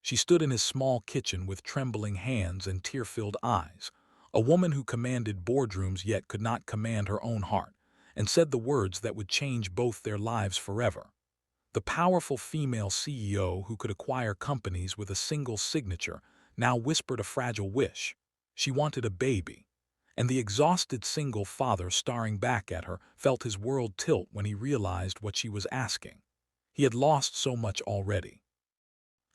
She stood in his small kitchen with trembling hands and tear-filled eyes, a woman who commanded boardrooms yet could not command her own heart, and said the words that would change both their lives forever. The powerful female CEO who could acquire companies with a single signature now whispered a fragile wish. She wanted a baby. And the exhausted single father staring back at her felt his world tilt when he realized what she was asking. He had lost so much already.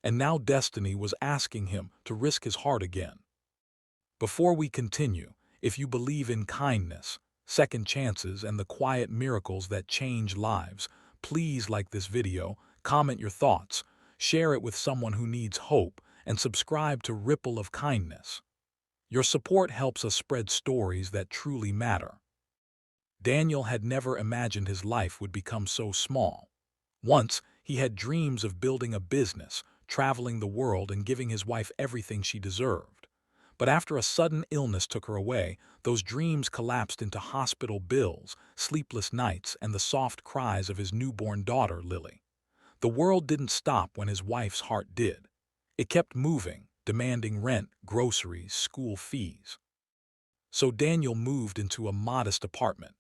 And now destiny was asking him to risk his heart again. Before we continue, if you believe in kindness, second chances, and the quiet miracles that change lives, please like this video, comment your thoughts, share it with someone who needs hope, and subscribe to Ripple of Kindness. Your support helps us spread stories that truly matter. Daniel had never imagined his life would become so small. Once, he had dreams of building a business, traveling the world, and giving his wife everything she deserved. But after a sudden illness took her away, those dreams collapsed into hospital bills, sleepless nights, and the soft cries of his newborn daughter, Lily. The world didn't stop when his wife's heart did. It kept moving, demanding rent, groceries, school fees. So Daniel moved into a modest apartment,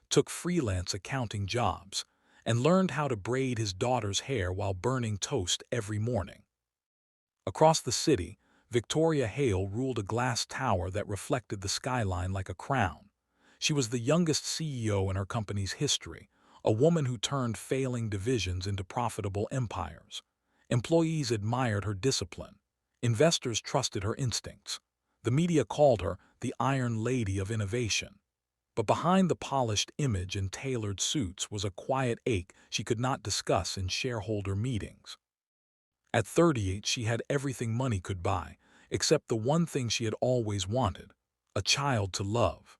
took freelance accounting jobs, and learned how to braid his daughter's hair while burning toast every morning. Across the city, Victoria Hale ruled a glass tower that reflected the skyline like a crown. She was the youngest CEO in her company's history, a woman who turned failing divisions into profitable empires. Employees admired her discipline. Investors trusted her instincts. The media called her the Iron Lady of Innovation. But behind the polished image and tailored suits was a quiet ache she could not discuss in shareholder meetings. At 38, she had everything money could buy, except the one thing she had always wanted, a child to love.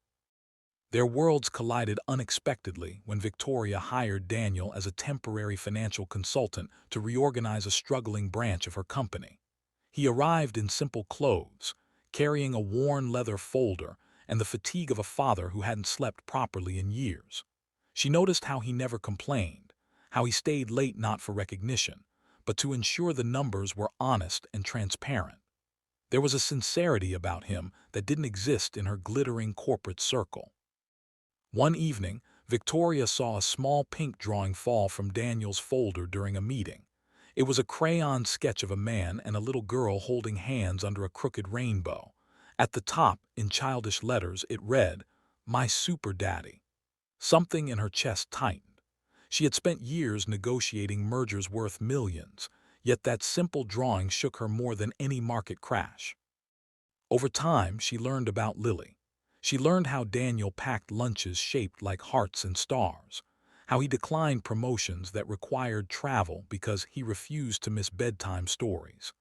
Their worlds collided unexpectedly when Victoria hired Daniel as a temporary financial consultant to reorganize a struggling branch of her company. He arrived in simple clothes, carrying a worn leather folder and the fatigue of a father who hadn't slept properly in years. She noticed how he never complained, how he stayed late not for recognition, but to ensure the numbers were honest and transparent. There was a sincerity about him that didn't exist in her glittering corporate circle. One evening, Victoria saw a small pink drawing fall from Daniel's folder during a meeting. It was a crayon sketch of a man and a little girl holding hands under a crooked rainbow. At the top, in childish letters, it read, "My Super Daddy." Something in her chest tightened. She had spent years negotiating mergers worth millions, yet that simple drawing shook her more than any market crash. Over time, she learned about Lily. She learned how Daniel packed lunches shaped like hearts and stars, how he declined promotions that required travel because he refused to miss bedtime stories,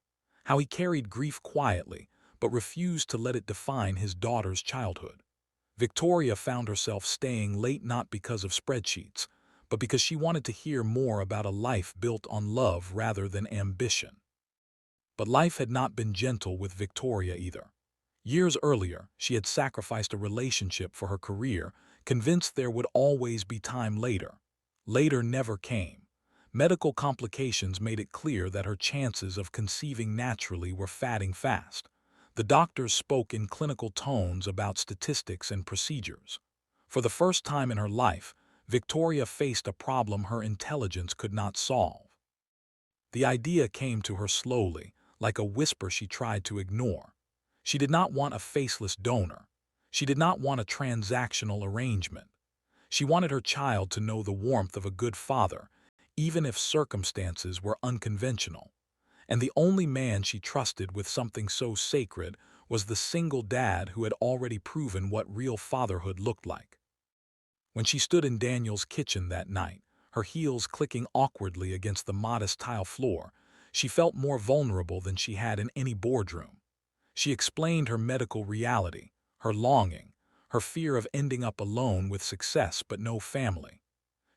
how he carried grief quietly but refused to let it define his daughter's childhood. Victoria found herself staying late not because of spreadsheets, but because she wanted to hear more about a life built on love rather than ambition. But life had not been gentle with Victoria either. Years earlier, she had sacrificed a relationship for her career, convinced there would always be time later. Later never came. Medical complications made it clear that her chances of conceiving naturally were fading fast. The doctors spoke in clinical tones about statistics and procedures. For the first time in her life, Victoria faced a problem her intelligence could not solve. The idea came to her slowly, like a whisper she tried to ignore. She did not want a faceless donor. She did not want a transactional arrangement. She wanted her child to know the warmth of a good father, even if circumstances were unconventional. And the only man she trusted with something so sacred was the single dad who had already proven what real fatherhood looked like. When she stood in Daniel's kitchen that night, her heels clicking awkwardly against the modest tile floor, she felt more vulnerable than she had in any boardroom. She explained her medical reality, her longing, her fear of ending up alone with success but no family.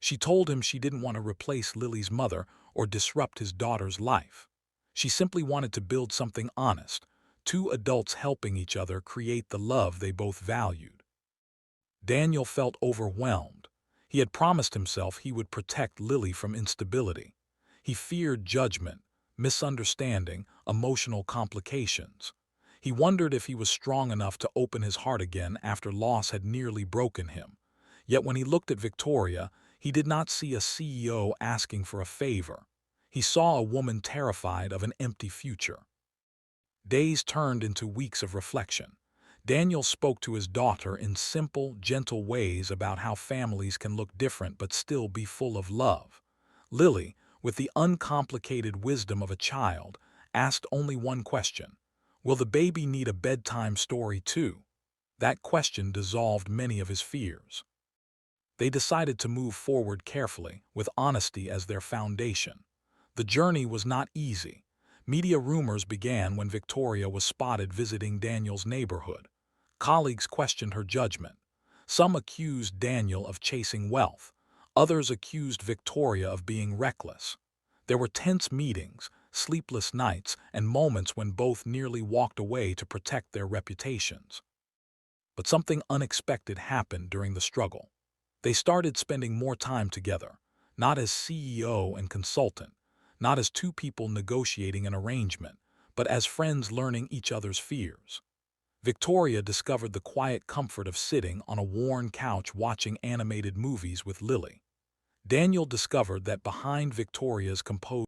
She told him she didn't want to replace Lily's mother or disrupt his daughter's life. She simply wanted to build something honest, two adults helping each other create the love they both valued. Daniel felt overwhelmed. He had promised himself he would protect Lily from instability. He feared judgment, misunderstanding, emotional complications. He wondered if he was strong enough to open his heart again after loss had nearly broken him. Yet when he looked at Victoria, he did not see a CEO asking for a favor. He saw a woman terrified of an empty future. Days turned into weeks of reflection. Daniel spoke to his daughter in simple, gentle ways about how families can look different but still be full of love. Lily, with the uncomplicated wisdom of a child, asked only one question: will the baby need a bedtime story too? That question dissolved many of his fears. They decided to move forward carefully, with honesty as their foundation. The journey was not easy. Media rumors began when Victoria was spotted visiting Daniel's neighborhood. Colleagues questioned her judgment. Some accused Daniel of chasing wealth. Others accused Victoria of being reckless. There were tense meetings, sleepless nights, and moments when both nearly walked away to protect their reputations. But something unexpected happened during the struggle. They started spending more time together, not as CEO and consultant, not as two people negotiating an arrangement, but as friends learning each other's fears. Victoria discovered the quiet comfort of sitting on a worn couch watching animated movies with Lily. Daniel discovered that behind Victoria's composed